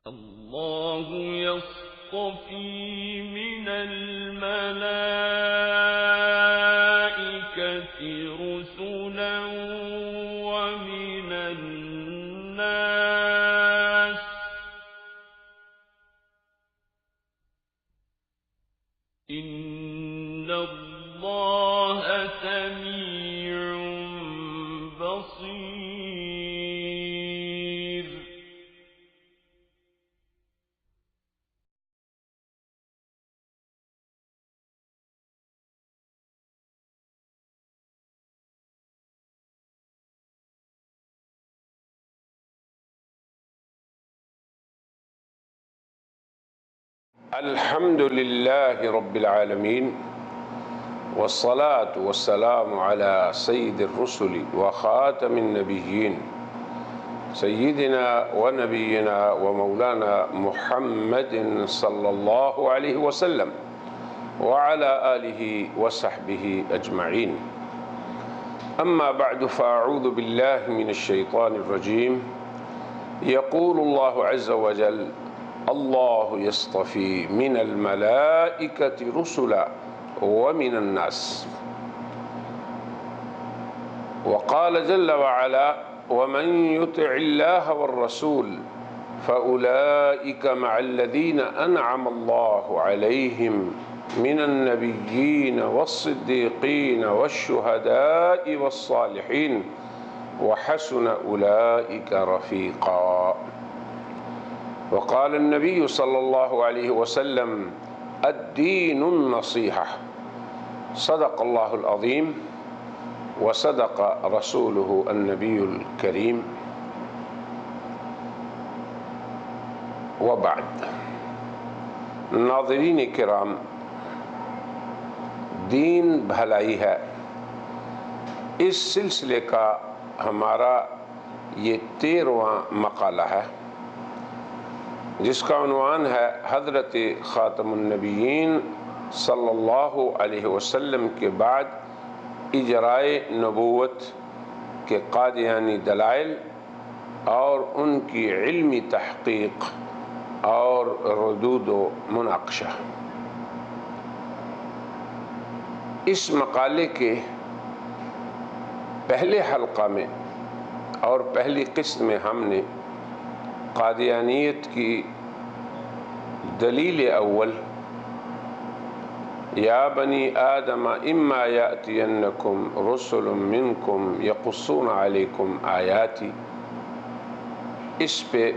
الله يصطفي من الملائكة رسلا ومن الناس إن الله سميع بصير. الحمد لله رب العالمين والصلاة والسلام على سيد الرسل وخاتم النبيين سيدنا ونبينا ومولانا محمد صلى الله عليه وسلم وعلى آله وصحبه أجمعين. أما بعد فأعوذ بالله من الشيطان الرجيم. يقول الله عز وجل: الله يصطفي من الملائكة رسلا ومن الناس. وقال جل وعلا: ومن يطع الله والرسول فأولئك مع الذين أنعم الله عليهم من النبيين والصديقين والشهداء والصالحين وحسن أولئك رفيقا. وقال النبي صلى الله عليه وسلم: الدين النصيحة. صدق الله العظيم وصدق رسوله النبي الكريم. وبعد، ناظرین کرام، دین بھلائی ہے، اس سلسلے کا ہمارا یہ 13واں مقالہ ہے، جس کا عنوان ہے حضرت خاتم النبیین صلی اللہ علیہ وسلم کے بعد اجرائے نبوت کے قادیانی دلائل اور ان کی علمی تحقیق اور ردود و مناقشہ۔ اس مقالے کے پہلے حلقہ میں اور پہلی قسط میں ہم نے قادیانیت کی دلیل اول یا بنی آدم اما یأتینکم رسل منکم یقصون علیکم آیاتی، اس پہ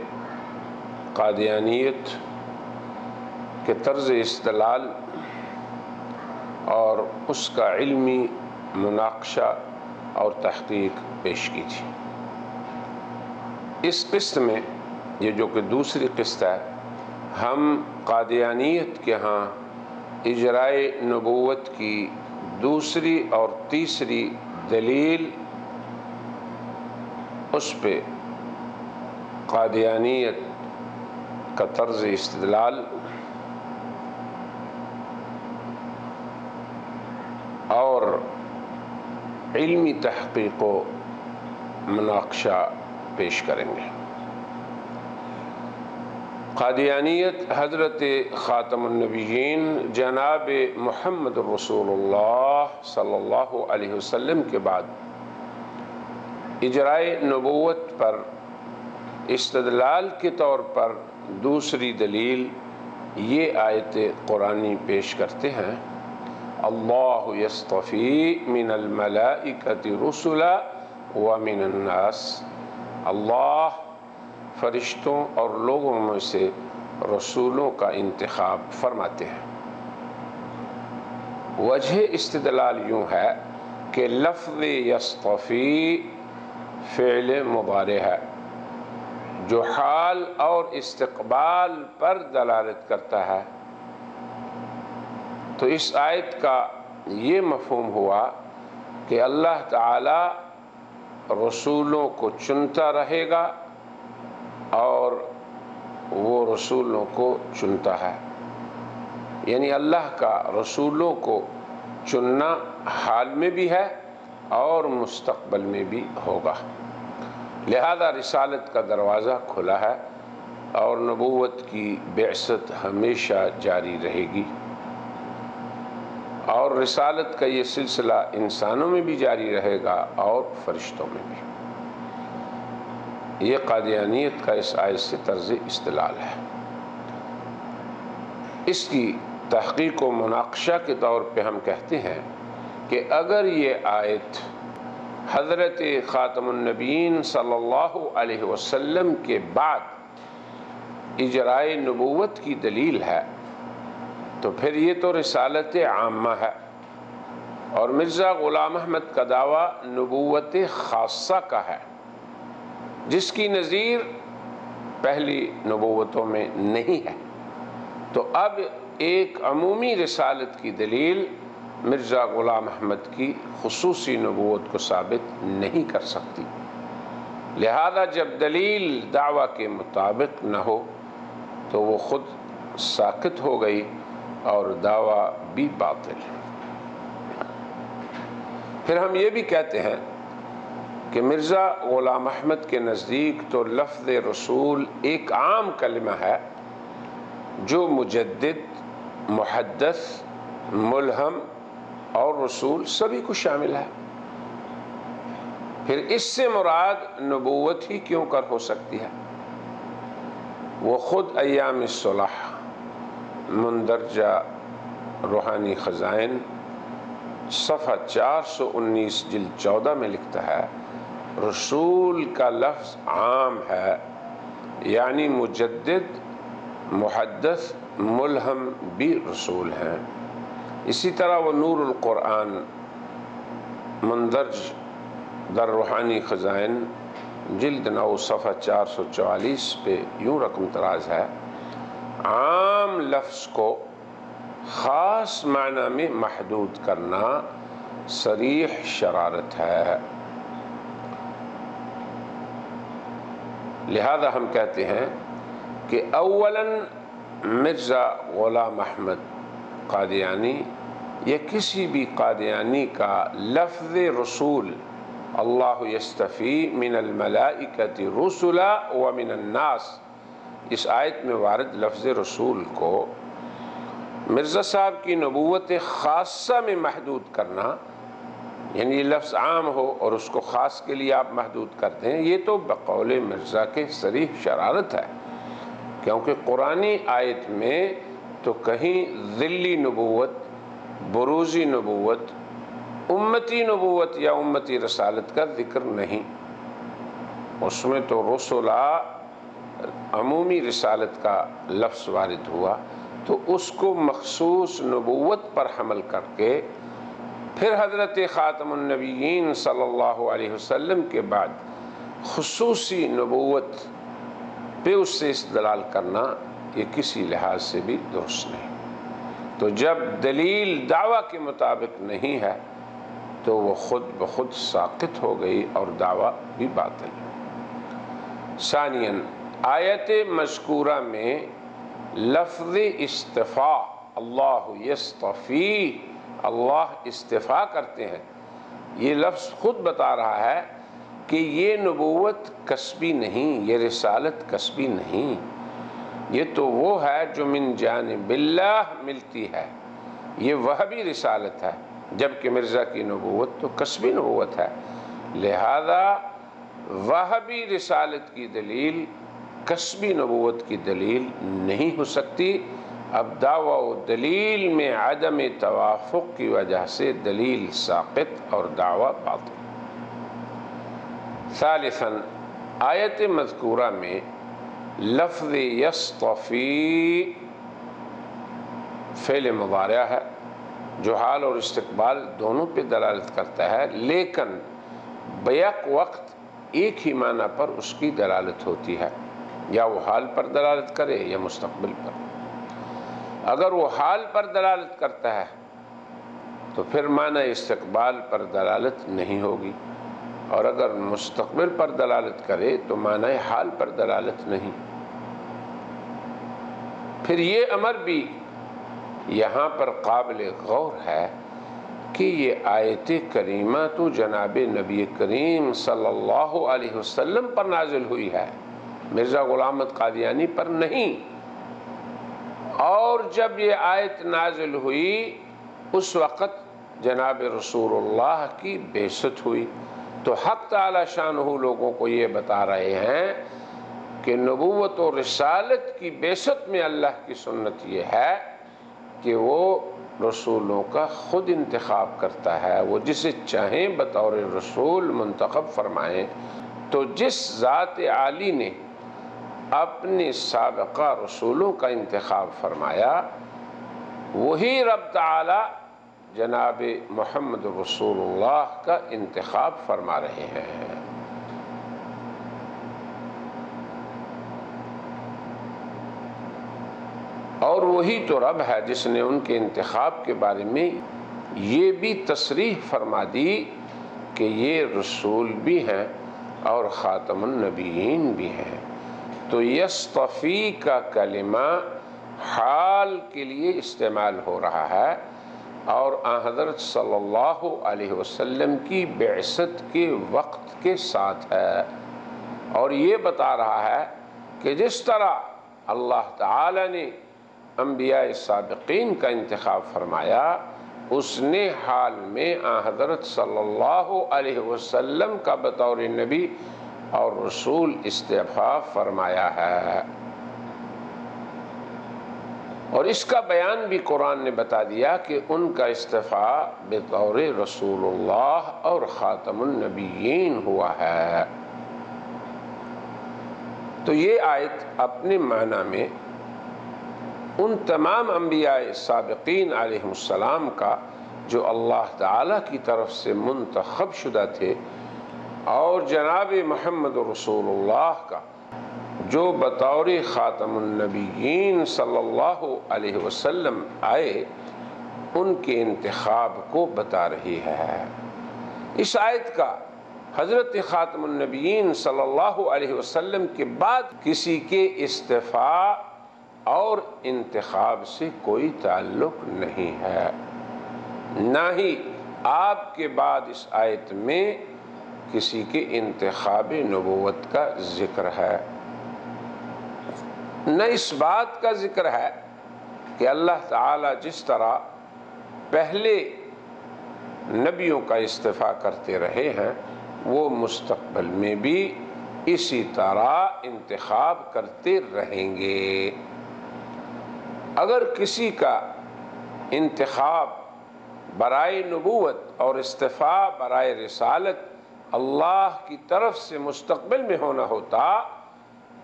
قادیانیت کے طرز استدلال اور اس کا علمی مناقشہ اور تحقیق پیش کی تھی۔ اس قسط میں، یہ جو کہ دوسری قسط ہے، ہم قادیانیت کے ہاں اجرائے نبوت کی دوسری اور تیسری دلیل، اس پہ قادیانیت کا طرز استدلال اور علمی تحقیق و مناقشہ پیش کریں گے۔ قادیانیت حضرت خاتم النبیین جناب محمد رسول اللہ صلی اللہ علیہ وسلم کے بعد اجرائے نبوت پر استدلال کے طور پر دوسری دلیل یہ آیت قرآنی پیش کرتے ہیں: اللہ یصطفی من الملائکۃ رسلا ومن الناس۔ اللہ فرشتوں اور لوگوں میں سے رسولوں کا انتخاب فرماتے ہیں۔ وجہ استدلال یوں ہے کہ لفظ یصطفی فعل مضارع ہے جو حال اور استقبال پر دلالت کرتا ہے، تو اس آیت کا یہ مفہوم ہوا کہ اللہ تعالی رسولوں کو چنتا رہے گا اور وہ رسولوں کو چنتا ہے، یعنی اللہ کا رسولوں کو چننا حال میں بھی ہے اور مستقبل میں بھی ہوگا۔ لہذا رسالت کا دروازہ کھلا ہے اور نبوت کی بعثت ہمیشہ جاری رہے گی، اور رسالت کا یہ سلسلہ انسانوں میں بھی جاری رہے گا اور فرشتوں میں بھی۔ یہ قادیانیت کا اس آیت سے طرز استدلال ہے۔ اس کی تحقیق و مناقشہ کے طور پہ ہم کہتے ہیں کہ اگر یہ آیت حضرت خاتم النبیین صلی اللہ علیہ وسلم کے بعد اجرائے نبوت کی دلیل ہے تو پھر یہ تو رسالت عامہ ہے، اور مرزا غلام احمد کا دعویٰ نبوت خاصہ کا ہے، جس کی نظیر پہلی نبوتوں میں نہیں ہے۔ تو اب ایک عمومی رسالت کی دلیل مرزا غلام احمد کی خصوصی نبوت کو ثابت نہیں کر سکتی، لہذا جب دلیل دعویٰ کے مطابق نہ ہو تو وہ خود ساقط ہو گئی اور دعویٰ بھی باطل ہے۔ پھر ہم یہ بھی کہتے ہیں کہ مرزا غلام احمد کے نزدیک تو لفظ رسول ایک عام کلمہ ہے جو مجدد، محدث، ملہم اور رسول سبھی کو شامل ہے۔ پھر اس سے مراد نبوت ہی کیوں کر ہو سکتی ہے؟ وہ خود ایام الصلح مندرجہ روحانی خزائن صفحہ 419 جلد 14 میں لکھتا ہے، رسول کا لفظ عام ہے، یعنی مجدد، محدث، ملہم بھی رسول ہیں۔ اسی طرح وہ نور القرآن مندرج در روحانی خزائن جلد 9 صفحہ 444 پہ یوں رقم تراز ہے، عام لفظ کو خاص معنی میں محدود کرنا صریح شرارت ہے۔ لہذا ہم کہتے ہیں کہ اولاً مرزا غلام احمد قادیانی یا کسی بھی قادیانی کا لفظ رسول اللہ یستفی من الملائکۃ رسلا ومن الناس، اس آیت میں وارد لفظ رسول کو مرزا صاحب کی نبوت خاصہ میں محدود کرنا، یعنی یہ لفظ عام ہو اور اس کو خاص کے لیے آپ محدود کرتے ہیں، یہ تو بقول مرزا کے صریح شرارت ہے، کیونکہ قرآنی آیت میں تو کہیں ذلی نبوت، بروزی نبوت، امتی نبوت یا امتی رسالت کا ذکر نہیں۔ اس میں تو رسولہ عمومی رسالت کا لفظ وارد ہوا، تو اس کو مخصوص نبوت پر حمل کر کے پھر حضرت خاتم النبیین صلی اللہ علیہ وسلم کے بعد خصوصی نبوت پہ اس سے استدلال کرنا یہ کسی لحاظ سے بھی درست نہیں۔ تو جب دلیل دعویٰ کے مطابق نہیں ہے تو وہ خود بخود ساقط ہو گئی اور دعویٰ بھی باطل ہے۔ ثانیاً آیت مذکورہ میں لفظ استفاء، اللہ یستفی، اللہ استفاء کرتے ہیں، یہ لفظ خود بتا رہا ہے کہ یہ نبوت کسبی نہیں، یہ رسالت کسبی نہیں، یہ تو وہ ہے جو من جانب اللہ ملتی ہے، یہ وہبی رسالت ہے، جبکہ مرزا کی نبوت تو کسبی نبوت ہے۔ لہذا وہبی رسالت کی دلیل کسبی نبوت کی دلیل نہیں ہو سکتی۔ اب دعویٰ و دلیل میں عدم توافق کی وجہ سے دلیل ساقط اور دعویٰ باطل۔ ثالثاً آیت مذکورہ میں لفظ یصطفی فعل مضارع ہے جو حال اور استقبال دونوں پہ دلالت کرتا ہے، لیکن بیک وقت ایک ہی معنی پر اس کی دلالت ہوتی ہے، یا وہ حال پر دلالت کرے یا مستقبل پر۔ اگر وہ حال پر دلالت کرتا ہے تو پھر معنی استقبال پر دلالت نہیں ہوگی، اور اگر مستقبل پر دلالت کرے تو معنی حال پر دلالت نہیں۔ پھر یہ امر بھی یہاں پر قابل غور ہے کہ یہ آیت کریمہ تو جناب نبی کریم صلی اللہ علیہ وسلم پر نازل ہوئی ہے، مرزا غلام احمد قادیانی پر نہیں۔ اور جب یہ آیت نازل ہوئی اس وقت جناب رسول اللہ کی بعثت ہوئی، تو حق تعالی شانہ لوگوں کو یہ بتا رہے ہیں کہ نبوت و رسالت کی بعثت میں اللہ کی سنت یہ ہے کہ وہ رسولوں کا خود انتخاب کرتا ہے، وہ جسے چاہیں بطور رسول منتخب فرمائیں۔ تو جس ذات عالی نے اپنے سابقہ رسولوں کا انتخاب فرمایا، وہی رب تعالی جناب محمد رسول اللہ کا انتخاب فرما رہے ہیں۔ اور وہی تو رب ہے جس نے ان کے انتخاب کے بارے میں یہ بھی تصریح فرما دی کہ یہ رسول بھی ہیں اور خاتم النبیین بھی ہیں۔ تو یصطفی کا کلمہ حال کے لیے استعمال ہو رہا ہے اور آن حضرت صلی اللہ علیہ وسلم کی بعثت کے وقت کے ساتھ ہے، اور یہ بتا رہا ہے کہ جس طرح اللہ تعالی نے انبیاء سابقین کا انتخاب فرمایا، اس نے حال میں آن حضرت صلی اللہ علیہ وسلم کا بطور نبی اور رسول استعفا فرمایا ہے۔ اور اس کا بیان بھی قرآن نے بتا دیا کہ ان کا استعفا بطور رسول اللہ اور خاتم النبیین ہوا ہے۔ تو یہ آیت اپنے معنی میں ان تمام انبیاء سابقین علیہ السلام کا جو اللہ تعالیٰ کی طرف سے منتخب شدہ تھے، اور جناب محمد رسول اللہ کا جو بطور خاتم النبیین صلی اللہ علیہ وسلم آئے، ان کے انتخاب کو بتا رہی ہے۔ اس آیت کا حضرت خاتم النبیین صلی اللہ علیہ وسلم کے بعد کسی کے استعفاء اور انتخاب سے کوئی تعلق نہیں ہے، نہ ہی آپ کے بعد اس آیت میں کسی کے انتخاب نبوت کا ذکر ہے، نہ اس بات کا ذکر ہے کہ اللہ تعالیٰ جس طرح پہلے نبیوں کا استعفاء کرتے رہے ہیں وہ مستقبل میں بھی اسی طرح انتخاب کرتے رہیں گے۔ اگر کسی کا انتخاب برائے نبوت اور استعفاء برائے رسالت اللہ کی طرف سے مستقبل میں ہونا ہوتا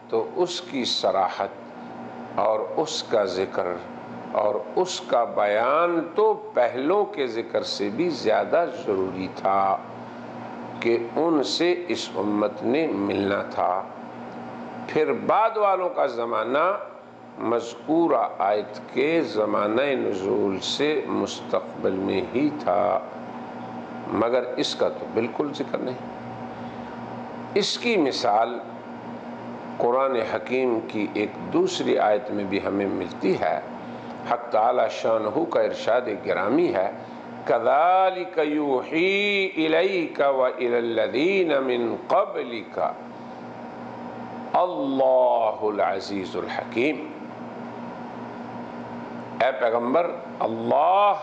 تو اس کی صراحت اور اس کا ذکر اور اس کا بیان تو پہلوں کے ذکر سے بھی زیادہ ضروری تھا کہ ان سے اس امت نے ملنا تھا۔ پھر بعد والوں کا زمانہ مذکورہ آیت کے زمانہ نزول سے مستقبل میں ہی تھا، مگر اس کا تو بالکل ذکر نہیں۔ اس کی مثال قرآن حکیم کی ایک دوسری آیت میں بھی ہمیں ملتی ہے۔ حق تعالی شانہ کا ارشاد گرامی ہے، كَذَلِكَ يُوحِي إِلَيْكَ وَإِلَى الَّذِينَ مِن قَبْلِكَ اللہ العزیز الحکیم۔ اے پیغمبر، اللہ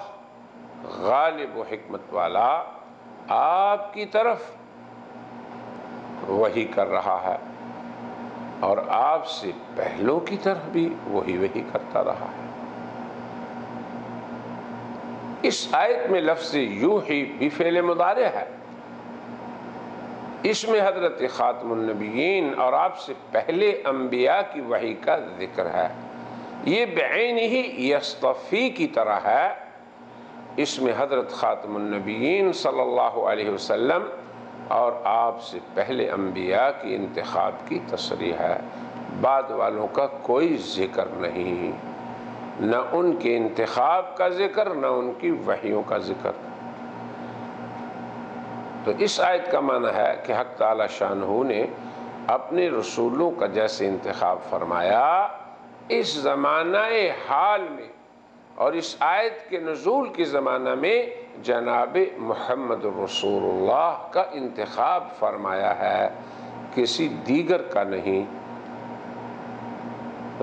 غالب و حکمت والا آپ کی طرف وحی کر رہا ہے، اور آپ سے پہلوں کی طرف بھی وحی کرتا رہا ہے۔ اس آیت میں لفظ یوحی بھی فعل مضارع ہے، اس میں حضرت خاتم النبیین اور آپ سے پہلے انبیاء کی وحی کا ذکر ہے۔ یہ بعینہ ہی یصطفی کی طرح ہے، اس میں حضرت خاتم النبیین صلی اللہ علیہ وسلم اور آپ سے پہلے انبیاء کی انتخاب کی تصریح ہے، بعد والوں کا کوئی ذکر نہیں، نہ ان کے انتخاب کا ذکر نہ ان کی وحیوں کا ذکر۔ تو اس آیت کا معنی ہے کہ حق تعالی شانہ نے اپنے رسولوں کا جیسے انتخاب فرمایا اس زمانہ حال میں اور اس آیت کے نزول کے زمانہ میں جناب محمد رسول اللہ کا انتخاب فرمایا ہے، کسی دیگر کا نہیں۔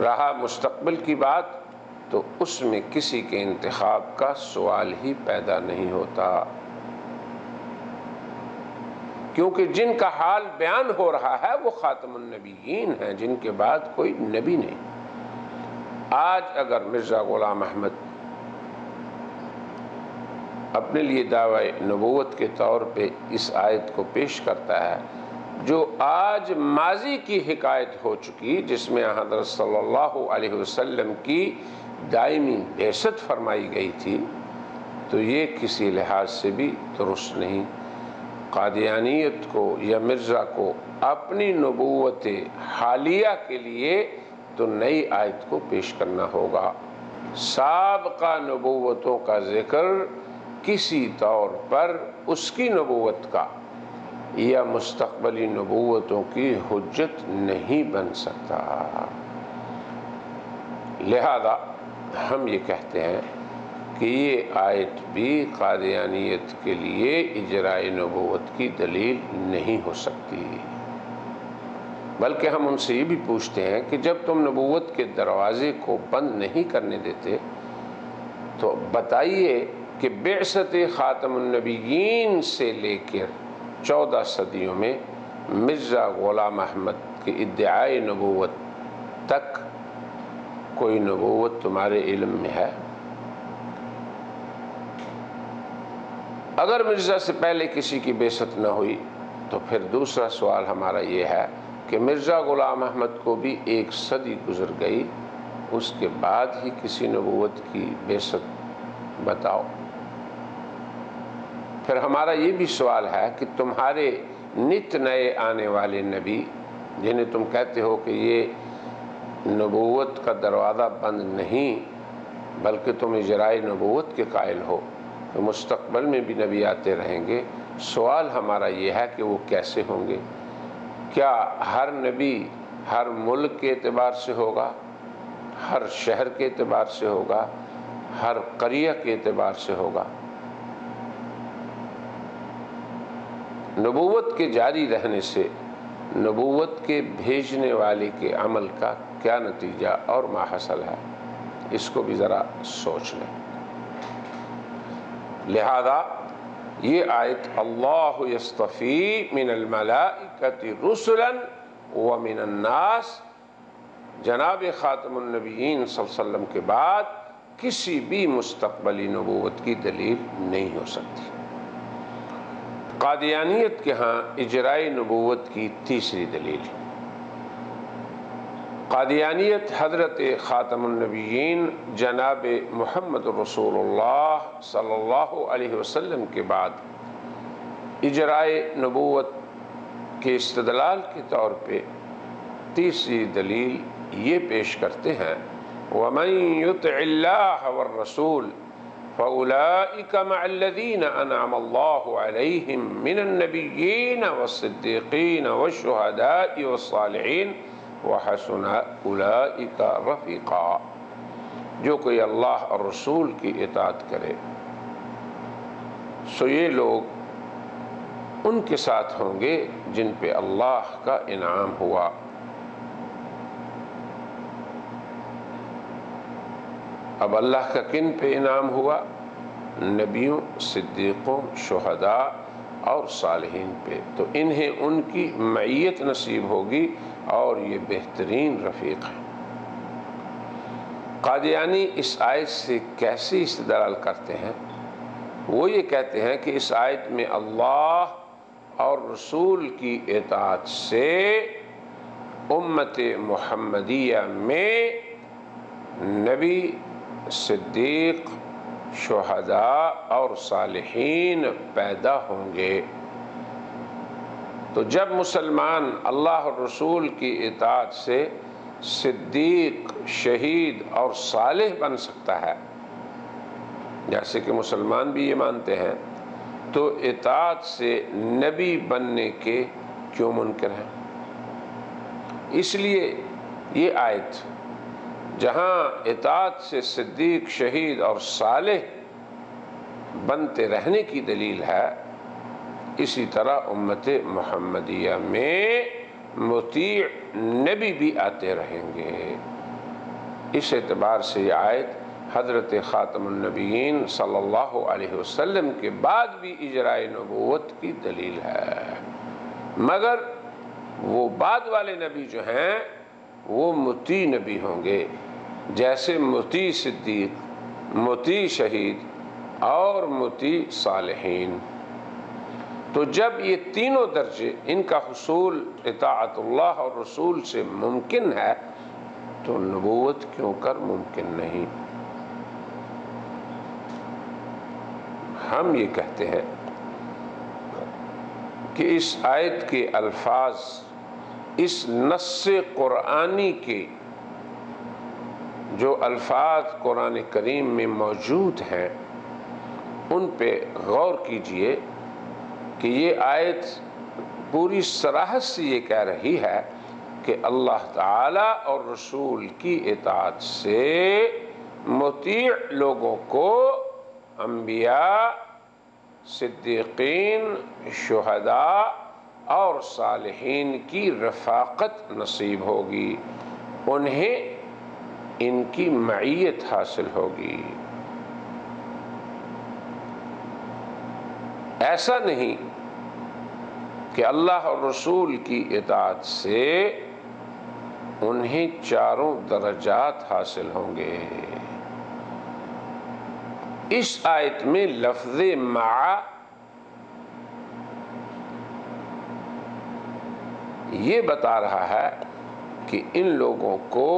رہا مستقبل کی بات تو اس میں کسی کے انتخاب کا سوال ہی پیدا نہیں ہوتا، کیونکہ جن کا حال بیان ہو رہا ہے وہ خاتم النبیین ہیں، جن کے بعد کوئی نبی نہیں۔ آج اگر مرزا غلام احمد اپنے لیے دعوی نبوت کے طور پہ اس آیت کو پیش کرتا ہے جو آج ماضی کی حکایت ہو چکی، جس میں حضرت صلی اللہ علیہ وسلم کی دائمی بعثت فرمائی گئی تھی، تو یہ کسی لحاظ سے بھی درست نہیں۔ قادیانیت کو یا مرزا کو اپنی نبوت حالیہ کے لیے تو نئی آیت کو پیش کرنا ہوگا۔ سابقہ نبوتوں کا ذکر کسی طور پر اس کی نبوت کا یا مستقبلی نبوتوں کی حجت نہیں بن سکتا۔ لہذا ہم یہ کہتے ہیں کہ یہ آیت بھی قادیانیت کے لیے اجراء نبوت کی دلیل نہیں ہو سکتی، بلکہ ہم ان سے یہ بھی پوچھتے ہیں کہ جب تم نبوت کے دروازے کو بند نہیں کرنے دیتے تو بتائیے کہ بعثت خاتم النبیین سے لے کر 14 صدیوں میں مرزا غلام احمد کے ادعائے نبوت تک کوئی نبوت تمہارے علم میں ہے؟ اگر مرزا سے پہلے کسی کی بعثت نہ ہوئی تو پھر دوسرا سوال ہمارا یہ ہے کہ مرزا غلام احمد کو بھی 1 صدی گزر گئی، اس کے بعد ہی کسی نبوت کی بعثت بتاؤ۔ پھر ہمارا یہ بھی سوال ہے کہ تمہارے نت نئے آنے والے نبی جنہیں تم کہتے ہو کہ یہ نبوت کا دروازہ بند نہیں بلکہ تم اجراء نبوت کے قائل ہو، تو مستقبل میں بھی نبی آتے رہیں گے۔ سوال ہمارا یہ ہے کہ وہ کیسے ہوں گے؟ کیا ہر نبی ہر ملک کے اعتبار سے ہوگا، ہر شہر کے اعتبار سے ہوگا، ہر قریہ کے اعتبار سے ہوگا؟ نبوت کے جاری رہنے سے نبوت کے بھیجنے والے کے عمل کا کیا نتیجہ اور ما حصل ہے، اس کو بھی ذرا سوچ لیں۔ لہذا یہ آیت اللہ یصطفی من الملائکۃ رسلا ومن الناس جناب خاتم النبیین صلی اللہ علیہ وسلم کے بعد کسی بھی مستقبلی نبوت کی دلیل نہیں ہو سکتی۔ قادیانیت کے ہاں اجراء نبوت کی تیسری دلیل، قادیانیت حضرت خاتم النبیین جناب محمد رسول اللہ صلی اللہ علیہ وسلم کے بعد اجراء نبوت کے استدلال کے طور پہ تیسری دلیل یہ پیش کرتے ہیں وَمَن يُطِعِ اللَّهَ وَالرَّسُولَ فَأُولَئِكَ مَعَ الَّذِينَ أَنْعَمَ اللَّهُ عَلَيْهِمْ مِنَ النَّبِيِّينَ وَالصِّدِّيقِينَ وَالشُّهَدَاءِ وَالصَّالِحِينَ وَحَسُنَ أُولَئِكَ رَفِيقًا۔ جو کوئی اللہ اور رسول کی اطاعت کرے سو یہ لوگ ان کے ساتھ ہوں گے جن پہ اللہ کا انعام ہوا۔ اب اللہ کا کن پہ انعام ہوا؟ نبیوں، صدیقوں، شہداء اور صالحین پہ، تو انہیں ان کی معیت نصیب ہوگی اور یہ بہترین رفیق ہیں۔ قادیانی اس آیت سے کیسے استدلال کرتے ہیں؟ وہ یہ کہتے ہیں کہ اس آیت میں اللہ اور رسول کی اطاعت سے امت محمدیہ میں نبی، صدیق، شہداء اور صالحین پیدا ہوں گے۔ تو جب مسلمان اللہ اور رسول کی اطاعت سے صدیق، شہید اور صالح بن سکتا ہے، جیسے کہ مسلمان بھی یہ مانتے ہیں، تو اطاعت سے نبی بننے کے کیوں منکر ہیں؟ اس لیے یہ آیت جہاں اطاعت سے صدیق، شہید اور صالح بنتے رہنے کی دلیل ہے، اسی طرح امت محمدیہ میں مطیع نبی بھی آتے رہیں گے۔ اس اعتبار سے یہ آیت حضرت خاتم النبیین صلی اللہ علیہ وسلم کے بعد بھی اجرائے نبوت کی دلیل ہے، مگر وہ بعد والے نبی جو ہیں وہ مطیع نبی ہوں گے، جیسے مطیع صدیق، مطیع شہید اور مطیع صالحین۔ تو جب یہ تینوں درجے ان کا حصول اطاعت اللہ اور رسول سے ممکن ہے تو نبوت کیوں کر ممکن نہیں؟ ہم یہ کہتے ہیں کہ اس آیت کے الفاظ اس نص قرآنی کے جو الفاظ قرآن کریم میں موجود ہیں ان پہ غور کیجئے کہ یہ آیت پوری صراحت سے یہ کہہ رہی ہے کہ اللہ تعالیٰ اور رسول کی اطاعت سے مطیع لوگوں کو انبیاء، صدیقین، شہداء اور صالحین کی رفاقت نصیب ہوگی، انہیں ان کی معیت حاصل ہوگی۔ ایسا نہیں کہ اللہ اور رسول کی اطاعت سے انہیں چاروں درجات حاصل ہوں گے۔ اس آیت میں لفظ مع یہ بتا رہا ہے کہ ان لوگوں کو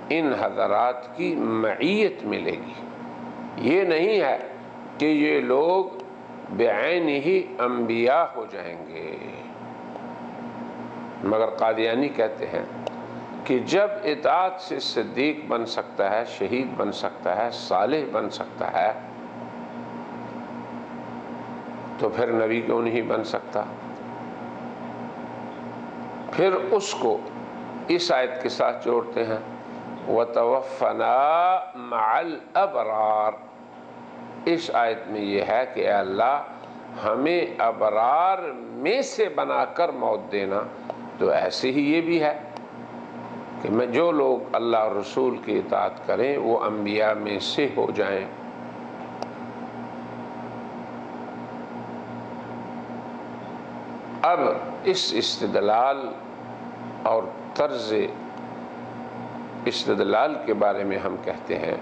ان حضرات کی معیت ملے گی۔ یہ نہیں ہے کہ یہ لوگ بعین ہی انبیاء ہو جائیں گے، مگر قادیانی کہتے ہیں کہ جب اطاعت سے صدیق بن سکتا ہے، شہید بن سکتا ہے، صالح بن سکتا ہے، تو پھر نبی کیوں نہیں بن سکتا؟ پھر اس کو اس آیت کے ساتھ جوڑتے ہیں وَتَوَفَّنَا مَعَ الْأَبْرَارِ۔ اس آیت میں یہ ہے کہ اے اللہ ہمیں ابرار میں سے بنا کر موت دینا، تو ایسے ہی یہ بھی ہے کہ جو لوگ اللہ اور رسول کی اطاعت کریں وہ انبیاء میں سے ہو جائیں۔ اب اس استدلال اور طرز استدلال کے بارے میں ہم کہتے ہیں،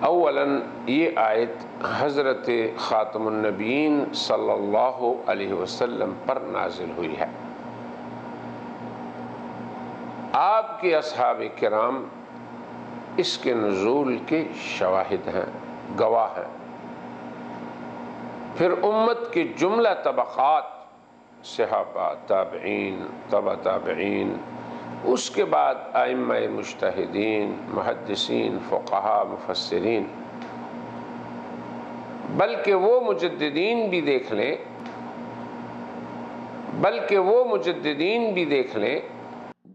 اولاً یہ آیت حضرت خاتم النبیین صلی اللہ علیہ وسلم پر نازل ہوئی ہے۔ آپ کے اصحاب کرام اس کے نزول کے شواہد ہیں، گواہ ہیں۔ پھر امت کے جملہ طبقات، صحابہ، تابعین، تبع تابعین، اس کے بعد ائمہ مجتہدین، محدثین، فقہاء، مفسرین، بلکہ وہ مجددین بھی دیکھ لیں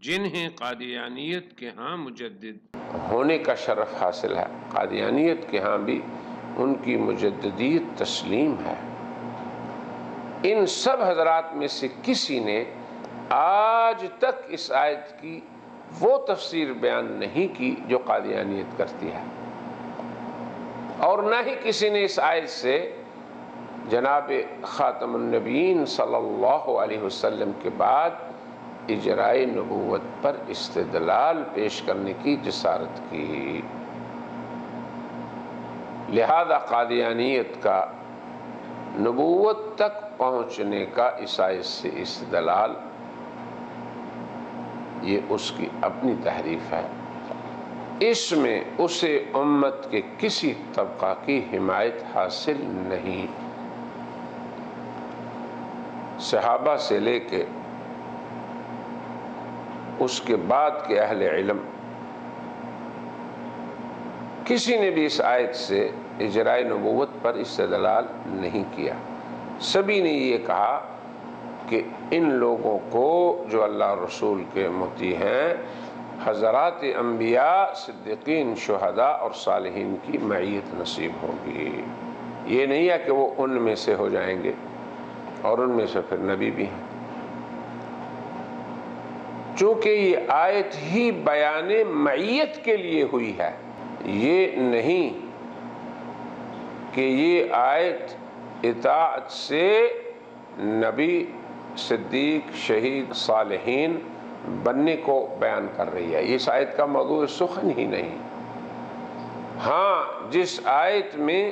جنہیں قادیانیت کے ہاں مجدد ہونے کا شرف حاصل ہے، قادیانیت کے ہاں بھی ان کی مجددیت تسلیم ہے۔ ان سب حضرات میں سے کسی نے آج تک اس آیت کی وہ تفسیر بیان نہیں کی جو قادیانیت کرتی ہے، اور نہ ہی کسی نے اس آیت سے جناب خاتم النبیین صلی اللہ علیہ وسلم کے بعد اجرائے نبوت پر استدلال پیش کرنے کی جسارت کی۔ لہذا قادیانیت کا نبوت تک پہنچنے کا اس آیت سے استدلال یہ اس کی اپنی تحریف ہے، اس میں اسے امت کے کسی طبقہ کی حمایت حاصل نہیں۔ صحابہ سے لے کے اس کے بعد کے اہل علم کسی نے بھی اس آیت سے اجرائے نبوت پر استدلال نہیں کیا۔ سبھی نے یہ کہا کہ ان لوگوں کو جو اللہ رسول کے مطیع ہیں حضرات انبیاء، صدیقین، شہداء اور صالحین کی معیت نصیب ہوگی۔ یہ نہیں ہے کہ وہ ان میں سے ہو جائیں گے اور ان میں سے پھر نبی بھی ہیں۔ چونکہ یہ آیت ہی بیان معیت کے لیے ہوئی ہے، یہ نہیں کہ یہ آیت اطاعت سے نبی، صدیق، شہید، صالحین بننے کو بیان کر رہی ہے۔ اس آیت کا موضوع سخن ہی نہیں۔ ہاں، جس آیت میں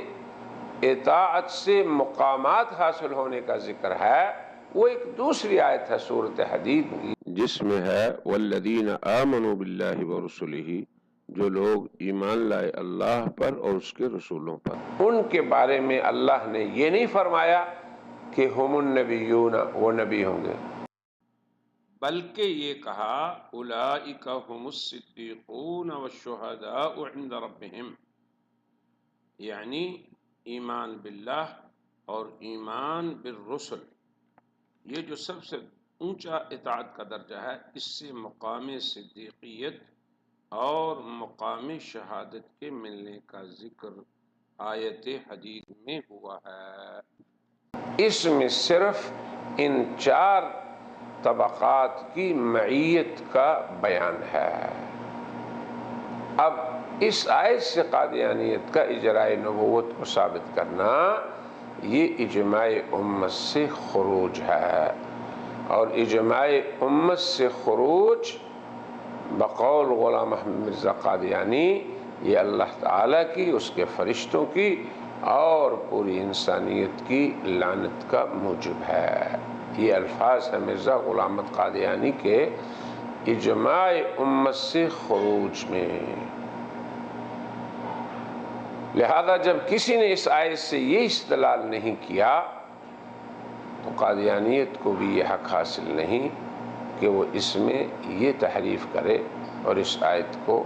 اطاعت سے مقامات حاصل ہونے کا ذکر ہے وہ ایک دوسری آیت ہے سورۃ حدید کی، جس میں ہے والذین آمنوا باللہ ورسلہ، جو لوگ ایمان لائے اللہ پر اور اس کے رسولوں پر۔ ان کے بارے میں اللہ نے یہ نہیں فرمایا کہ ہم النبیون، وہ نبی ہوں گے، بلکہ یہ کہا اولئک ہم الصدیقون والشہداء عند ربہم، یعنی ایمان باللہ اور ایمان بالرسل، یہ جو سب سے اونچا اطاعت کا درجہ ہے، اس سے مقام صدیقیت اور مقام شہادت کے ملنے کا ذکر آیت حدید میں ہوا ہے۔ اس میں صرف ان 4 طبقات کی معیت کا بیان ہے۔ اب اس آیت سے قادیانیت کا اجراء نبوت کو ثابت کرنا، یہ اجماع امت سے خروج ہے، اور اجماع امت سے خروج بقول غلام احمد مرزا قادیانی یہ اللہ تعالیٰ کی، اس کے فرشتوں کی اور پوری انسانیت کی لعنت کا موجب ہے۔ یہ الفاظ ہیں مرزا غلام احمد قادیانی کے اجماع امت سے خروج میں۔ لہذا جب کسی نے اس آیت سے یہ استدلال نہیں کیا تو قادیانیت کو بھی یہ حق حاصل نہیں کہ وہ اس میں یہ تحریف کرے اور اس آیت کو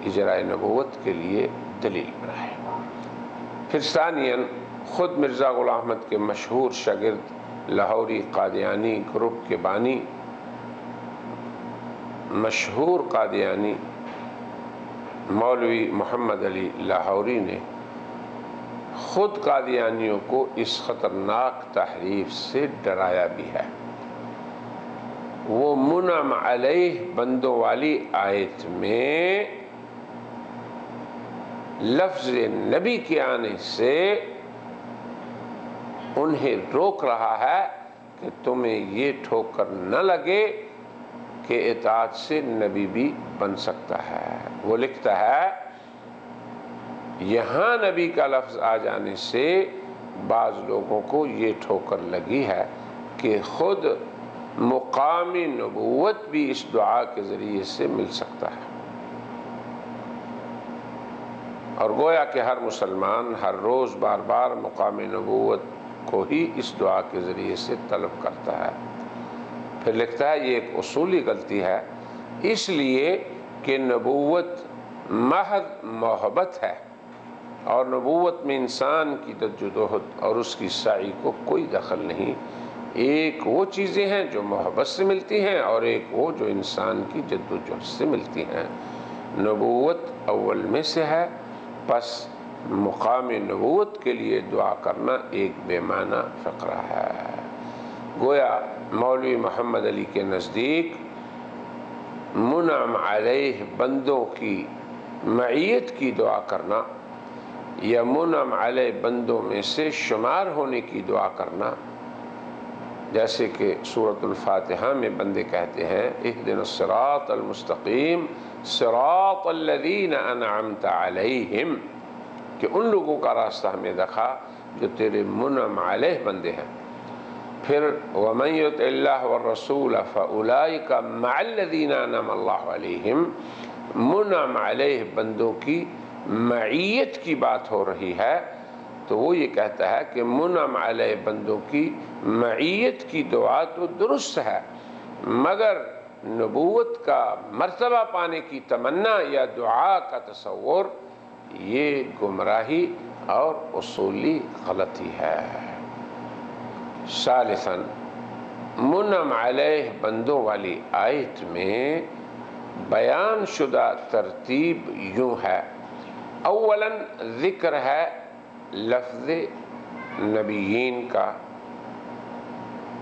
اجراء نبوت کے لیے دلیل بنائے۔ پھر ثانیاً خود مرزا غلام احمد کے مشہور شاگرد لاہوری قادیانی گروپ کے بانی، مشہور قادیانی مولوی محمد علی لاہوری نے خود قادیانیوں کو اس خطرناک تحریف سے ڈرایا بھی ہے۔ وہ منعم علیہ بندوں والی آیت میں لفظ نبی کے آنے سے انہیں روک رہا ہے کہ تمہیں یہ ٹھوکر نہ لگے کہ اطاعت سے نبی بھی بن سکتا ہے۔ وہ لکھتا ہے یہاں نبی کا لفظ آ جانے سے بعض لوگوں کو یہ ٹھوکر لگی ہے کہ خود مقام نبوت بھی اس دعا کے ذریعے سے مل سکتا ہے، اور گویا کہ ہر مسلمان ہر روز بار بار مقام نبوت کو ہی اس دعا کے ذریعے سے طلب کرتا ہے۔ پھر لکھتا ہے یہ ایک اصولی غلطی ہے، اس لیے کہ نبوت محض محبت ہے، اور نبوت میں انسان کی جدوجہد اور اس کی سعی کو کوئی دخل نہیں۔ ایک وہ چیزیں ہیں جو محبت سے ملتی ہیں اور ایک وہ جو انسان کی جدوجہد سے ملتی ہیں۔ نبوت اول میں سے ہے، پس مقام نبوت کے لیے دعا کرنا ایک بے معنی فقرہ ہے۔ گویا مولوی محمد علی کے نزدیک منعم علیہ بندوں کی معیت کی دعا کرنا یا منعم علیہ بندوں میں سے شمار ہونے کی دعا کرنا، جیسے کہ سورۃ الفاتحہ میں بندے کہتے ہیں اہدنا الصراط المستقیم صراط الذین انعمت علیہم، کہ ان لوگوں کا راستہ ہمیں دکھا جو تیرے منعم علیہ بندے ہیں۔ پھر وَمَن يُطِعِ اللَّهَ وَالرَّسُولَ فَأُولَئِكَ مَعَ الَّذِينَ أَنْعَمَ اللَّهُ عَلَيْهِمْ، منعم علیہ بندوں کی معیت کی بات ہو رہی ہے، تو وہ یہ کہتا ہے کہ منعم علیہ بندوں کی معیت کی دعا تو درست ہے، مگر نبوت کا مرتبہ پانے کی تمنا یا دعا کا تصور یہ گمراہی اور اصولی غلطی ہے۔ ثالثاً منعم علیہ بندوں والی آیت میں بیان شدہ ترتیب یوں ہے، اولاً ذکر ہے لفظ نبیین کا،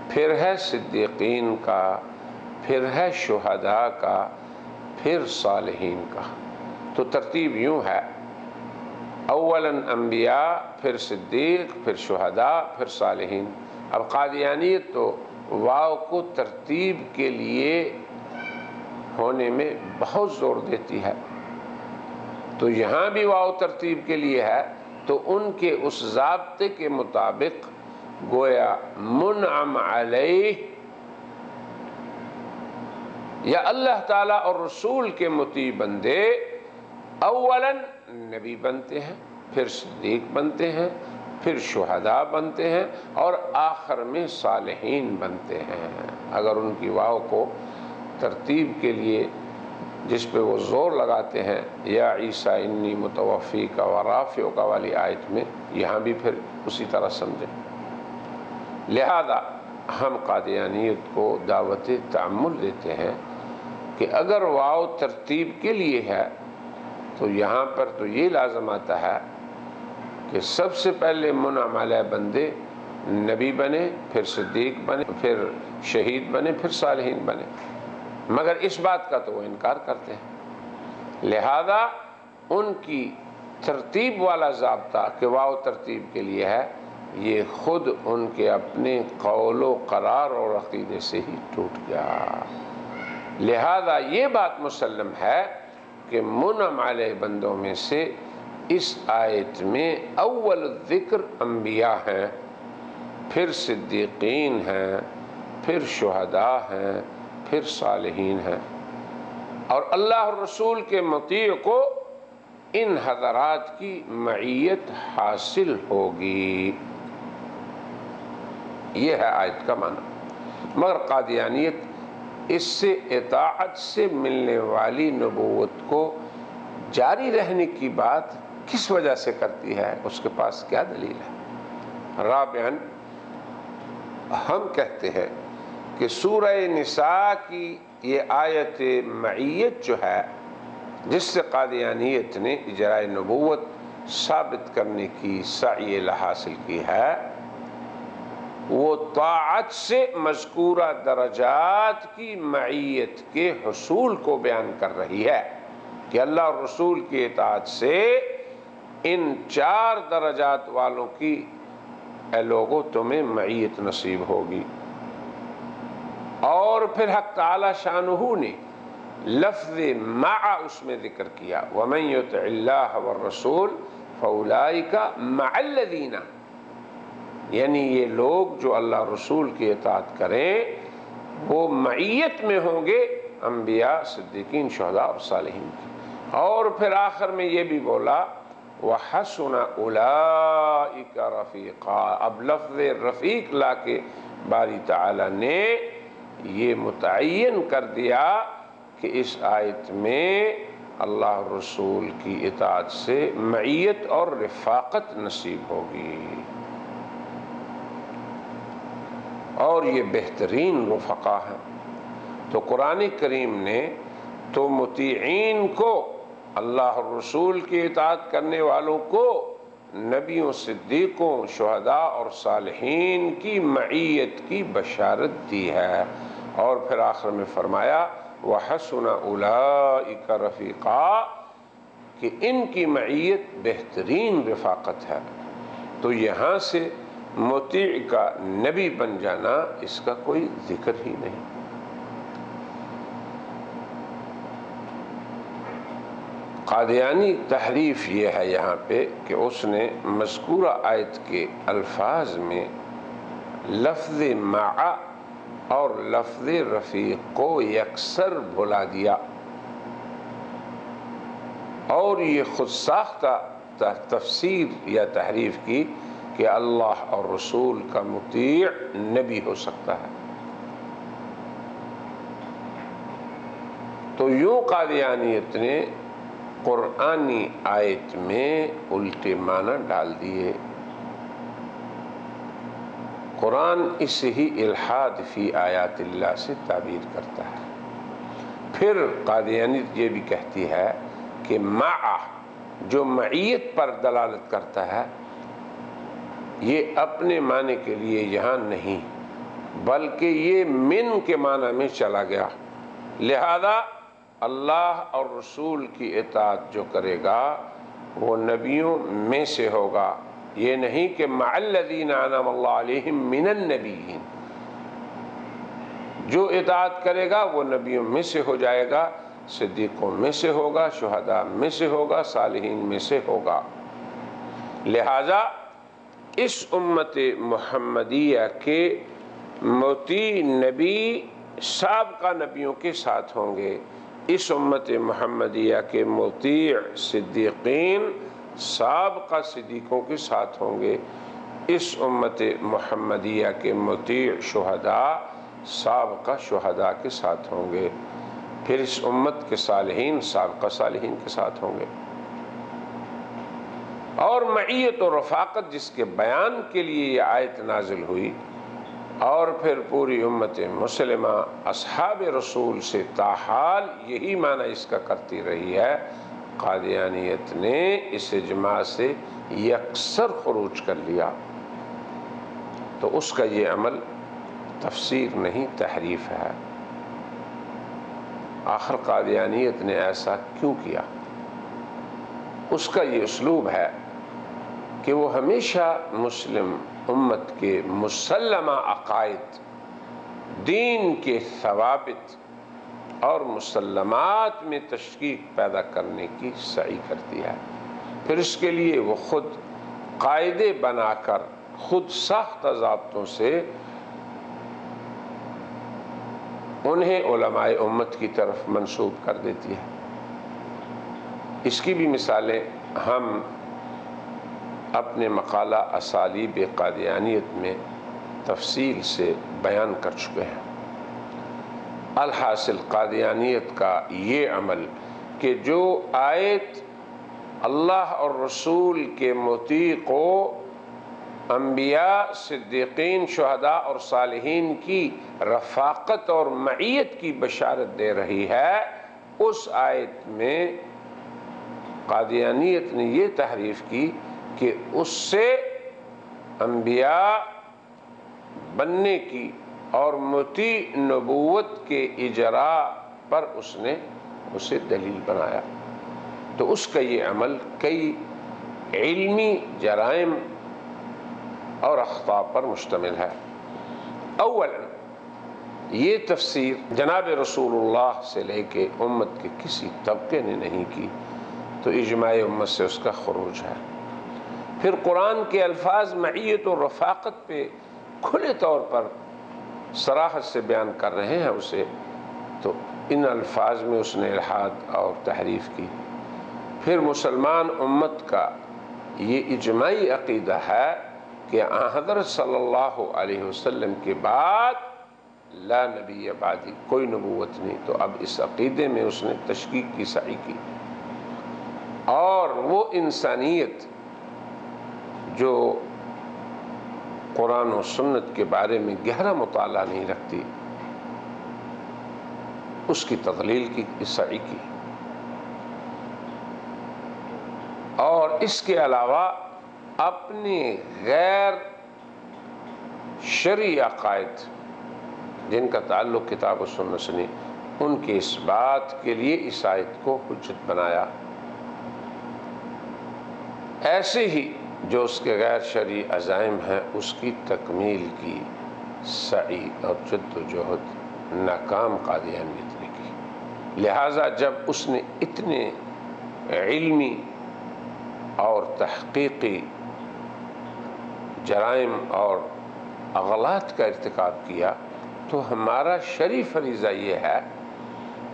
پھر ہے صدیقین کا، پھر ہے شہداء کا، پھر صالحین کا۔ تو ترتیب یوں ہے، اولاً انبیاء، پھر صدیق، پھر شہداء، پھر صالحین۔ اب قادیانیت تو واو کو ترتیب کے لیے ہونے میں بہت زور دیتی ہے، تو یہاں بھی واو ترتیب کے لیے ہے، تو ان کے اس ضابطے کے مطابق گویا منعم علیہ یا اللہ تعالیٰ اور رسول کے مطیع بندے اولاً نبی بنتے ہیں، پھر صدیق بنتے ہیں، پھر شہداء بنتے ہیں، اور آخر میں صالحین بنتے ہیں۔ اگر ان کی واو کو ترتیب کے لیے جس پہ وہ زور لگاتے ہیں، یا عیسیٰ انی متوفیک و رافعک والی آیت میں، یہاں بھی پھر اسی طرح سمجھیں۔ لہذا ہم قادیانیت کو دعوت تعمل دیتے ہیں کہ اگر واو ترتیب کے لیے ہے تو یہاں پر تو یہ لازم آتا ہے کہ سب سے پہلے منعم علیہ بندے نبی بنے، پھر صدیق بنے، پھر شہید بنے، پھر صالحین بنے، مگر اس بات کا تو وہ انکار کرتے ہیں۔ لہذا ان کی ترتیب والا ضابطہ کہ واو ترتیب کے لیے ہے، یہ خود ان کے اپنے قول و قرار اور عقیدے سے ہی ٹوٹ گیا۔ لہذا یہ بات مسلم ہے کہ منعم علیہ بندوں میں سے اس آیت میں اول ذکر انبیاء ہیں، پھر صدیقین ہیں، پھر شہداء ہیں، پھر صالحین ہیں، اور اللہ اور رسول کے مطیع کو ان حضرات کی معیت حاصل ہوگی۔ یہ ہے آیت کا معنی۔ مگر قادیانیت اس سے اطاعت سے ملنے والی نبوت کو جاری رہنے کی بات کس وجہ سے کرتی ہے؟ اس کے پاس کیا دلیل ہے؟ رابعاً ہم کہتے ہیں کہ سورہ نساء کی یہ آیت معیت جو ہے، جس سے قادیانیت نے اجراء نبوت ثابت کرنے کی سعی حاصل کی ہے، وہ طاعت سے مذکورہ درجات کی معیت کے حصول کو بیان کر رہی ہے کہ اللہ اور رسول کی اطاعت سے ان 4 درجات والوں کی اے لوگوں تمہیں معیت نصیب ہوگی۔ اور پھر حق تعالی شانہ نے لفظ مع اس میں ذکر کیا، وَمَن يُطِعِ اللَّهَ وَالرَّسُولَ فَأُولَٰئِكَ مَعَ الَّذِينَ، یعنی یہ لوگ جو اللہ رسول کی اطاعت کریں وہ معیت میں ہوں گے انبیاء، صدیقین، شہداء اور صالحین کی۔ اور پھر آخر میں یہ بھی بولا وَحَسُنَ أُولَٰئِكَ رَفِيقًا، اب لفظ رفیق لا کے باری تعالیٰ نے یہ متعین کر دیا کہ اس آیت میں اللہ رسول کی اطاعت سے معیت اور رفاقت نصیب ہوگی، اور یہ بہترین رفقا ہیں۔ تو قرآن کریم نے تو مطیعین کو، اللہ اور رسول کی اطاعت کرنے والوں کو، نبیوں، صدیقوں، شہداء اور صالحین کی معیت کی بشارت دی ہے، اور پھر آخر میں فرمایا وَحَسُنَ أُولَٰئِكَ رَفِيقًا، کہ ان کی معیت بہترین رفاقت ہے۔ تو یہاں سے مطیع کا نبی بن جانا اس کا کوئی ذکر ہی نہیں۔ قادیانی تحریف یہ ہے یہاں پہ کہ اس نے مذکورہ آیت کے الفاظ میں لفظ مع اور لفظ رفیق کو یکسر بھلا دیا، اور یہ خود ساختہ تفسیر یا تحریف کی کہ اللہ اور رسول کا مطیع نبی ہو سکتا ہے۔ تو یوں قادیانیت نے قرآنی آیت میں الٹے معنی ڈال دیے۔ قرآن اس ہی الحاد فی آیات اللہ سے تعبیر کرتا ہے۔ پھر قادیانیت یہ بھی کہتی ہے کہ مع جو معیت پر دلالت کرتا ہے، یہ اپنے معنی کے لیے یہاں نہیں بلکہ یہ من کے معنی میں چلا گیا۔ لہذا اللہ اور رسول کی اطاعت جو کرے گا وہ نبیوں میں سے ہوگا، یہ نہیں کہ مع الذین انعم اللہ علیہم من النبیین۔ جو اطاعت کرے گا وہ نبیوں میں سے ہو جائے گا، صدیقوں میں سے ہوگا، شہداء میں سے ہوگا، صالحین میں سے ہوگا۔ لہذا اس امت محمدیہ کے مطیع نبی سابقہ نبیوں کے ساتھ ہوں گے، اس امت محمدیہ کے مطیع صدیقین سابقہ صدیقوں کے ساتھ ہوں گے، اس امت محمدیہ کے مطیع شہداء سابقہ شہداء کے ساتھ ہوں گے، پھر اس امت کے صالحین سابقہ صالحین کے ساتھ ہوں گے۔ اور معیت و رفاقت جس کے بیان کے لیے یہ آیت نازل ہوئی، اور پھر پوری امت مسلمہ اصحاب رسول سے تاحال یہی معنی اس کا کرتی رہی ہے، قادیانیت نے اس اجماع سے یکسر خروج کر لیا، تو اس کا یہ عمل تفسیر نہیں تحریف ہے۔ آخر قادیانیت نے ایسا کیوں کیا؟ اس کا یہ اسلوب ہے کہ وہ ہمیشہ مسلم امت کے مسلمہ عقائد، دین کے ثوابت اور مسلمات میں تشکیک پیدا کرنے کی سعی کرتی ہے، پھر اس کے لیے وہ خود قاعدے بنا کر خود ساختہ ضابطوں سے انہیں علماء امت کی طرف منسوب کر دیتی ہے۔ اس کی بھی مثالیں ہم اپنے مقالہ اسالیب قادیانیت میں تفصیل سے بیان کر چکے ہیں۔ الحاصل قادیانیت کا یہ عمل کہ جو آیت اللہ اور رسول کے مطیع کو انبیاء، صدیقین، شہداء اور صالحین کی رفاقت اور معیت کی بشارت دے رہی ہے، اس آیت میں قادیانیت نے یہ تحریف کی کہ اس سے انبیاء بننے کی اور مطیع نبوت کے اجراء پر اس نے اسے دلیل بنایا۔ تو اس کا یہ عمل کئی علمی جرائم اور اخطاء پر مشتمل ہے۔ اولا یہ تفسیر جناب رسول اللہ سے لے کے امت کے کسی طبقے نے نہیں کی، تو اجماع امت سے اس کا خروج ہے۔ پھر قرآن کے الفاظ معیت و رفاقت پہ کھلے طور پر صراحت سے بیان کر رہے ہیں اسے، تو ان الفاظ میں اس نے الحاد اور تحریف کی۔ پھر مسلمان امت کا یہ اجماعی عقیدہ ہے کہ حضرت صلی اللہ علیہ وسلم کے بعد لا نبی بعدی، کوئی نبوت نہیں، تو اب اس عقیدے میں اس نے تشکیک کی سعی کی، اور وہ انسانیت جو قرآن و سنت کے بارے میں گہرا مطالعہ نہیں رکھتی، اس کی تضلیل کی سعی کی۔ اور اس کے علاوہ اپنی غیر شرعی عقائد جن کا تعلق کتاب و سنت سے نہیں، ان کے اس بات کے لیے اس آیت کو حجت بنایا۔ ایسے ہی جو اس کے غیر شرعی عزائم ہیں اس کی تکمیل کی سعی اور جد و جہد ناکام قادیانیت نے کی۔ لہٰذا جب اس نے اتنے علمی اور تحقیقی جرائم اور اغلاط کا ارتکاب کیا، تو ہمارا شرعی فریضہ یہ ہے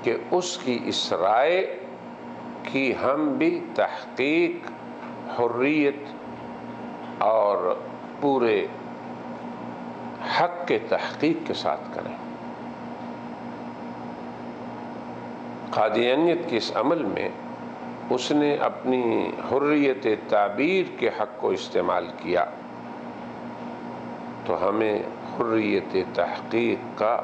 کہ اس کی اس رائے کی ہم بھی تحقیق، حریت اور پورے حق کے تحقیق کے ساتھ کریں۔ قادیانیت کے اس عمل میں اس نے اپنی حریت تعبیر کے حق کو استعمال کیا، تو ہمیں حریت تحقیق کا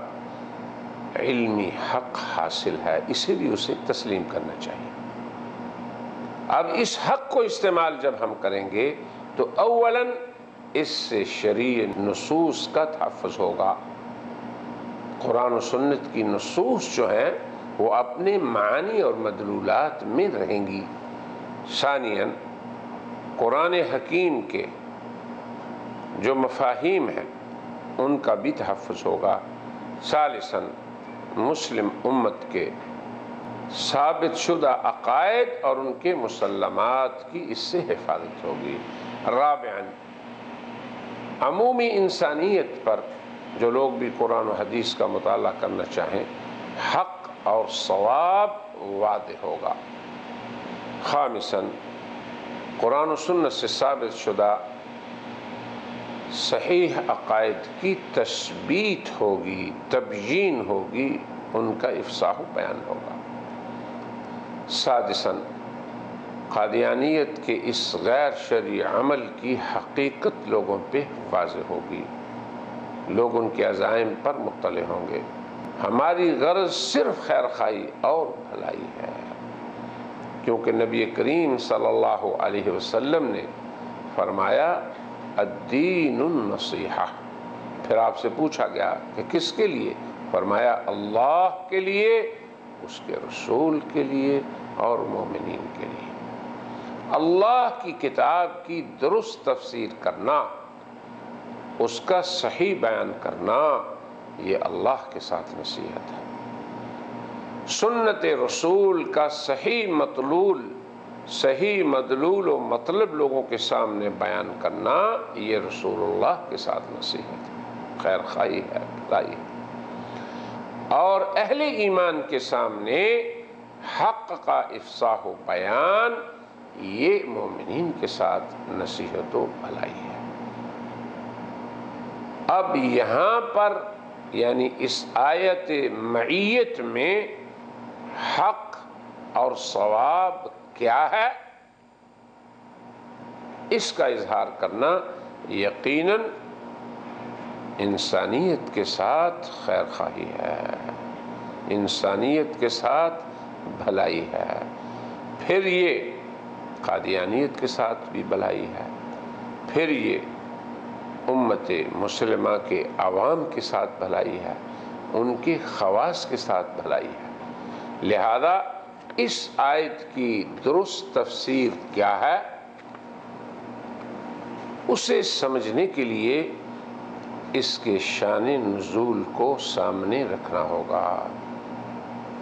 علمی حق حاصل ہے، اسے بھی اسے تسلیم کرنا چاہیے۔ اب اس حق کو استعمال جب ہم کریں گے تو اولاً اس سے شرعی نصوص کا تحفظ ہوگا، قرآن و سنت کی نصوص جو ہیں وہ اپنے معانی اور مدلولات میں رہیں گی۔ ثانیاً قرآن حکیم کے جو مفاہیم ہیں ان کا بھی تحفظ ہوگا۔ ثالثاً مسلم امت کے ثابت شدہ عقائد اور ان کے مسلمات کی اس سے حفاظت ہوگی۔ رابعاً عمومی انسانیت پر جو لوگ بھی قرآن و حدیث کا مطالعہ کرنا چاہیں حق اور ثواب واضح ہوگا۔ خامساً قرآن و سنت سے ثابت شدہ صحیح عقائد کی تثبیت ہوگی، تبیین ہوگی، ان کا افصاح و بیان ہوگا۔ سادساً قادیانیت کے اس غیر شرعی عمل کی حقیقت لوگوں پہ واضح ہوگی، لوگ ان کے عزائم پر مطلع ہوں گے۔ ہماری غرض صرف خیر خواہی اور بھلائی ہے، کیونکہ نبی کریم صلی اللہ علیہ وسلم نے فرمایا الدین النصیحہ۔ پھر آپ سے پوچھا گیا کہ کس کے لیے؟ فرمایا اللہ کے لیے، اس کے رسول کے لیے اور مومنین کے لیے۔ اللہ کی کتاب کی درست تفسیر کرنا، اس کا صحیح بیان کرنا، یہ اللہ کے ساتھ نصیحت ہے۔ سنت رسول کا صحیح مدلول و مطلب لوگوں کے سامنے بیان کرنا، یہ رسول اللہ کے ساتھ نصیحت ہے، خیر خواہی ہے، بھلائی ہے۔ اور اہل ایمان کے سامنے حق کا افصاح و بیان، یہ مومنین کے ساتھ نصیحت و بھلائی ہے۔ اب یہاں پر یعنی اس آیت معیت میں حق اور ثواب کیا ہے، اس کا اظہار کرنا یقیناً انسانیت کے ساتھ خیر خواہی ہے، انسانیت کے ساتھ بھلائی ہے، پھر یہ قادیانیت کے ساتھ بھی بھلائی ہے، پھر یہ امت مسلمہ کے عوام کے ساتھ بھلائی ہے، ان کے خواص کے ساتھ بھلائی ہے۔ لہذا اس آیت کی درست تفسیر کیا ہے، اسے سمجھنے کے لیے اس کے شان نزول کو سامنے رکھنا ہوگا۔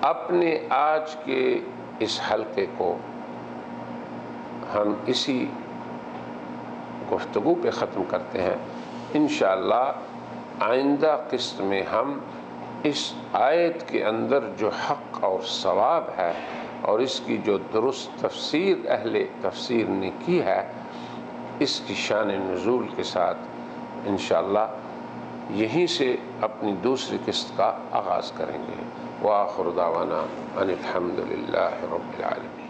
اپنے آج کے اس حلقے کو ہم اسی گفتگو پہ ختم کرتے ہیں۔ انشاءاللہ آئندہ قسط میں ہم اس آیت کے اندر جو حق اور ثواب ہے اور اس کی جو درست تفسیر اہل تفسیر نے کی ہے، اس کی شان نزول کے ساتھ انشاءاللہ یہیں سے اپنی دوسری قسط کا آغاز کریں گے۔ وآخر دعوانا ان الحمد للہ رب العالمین۔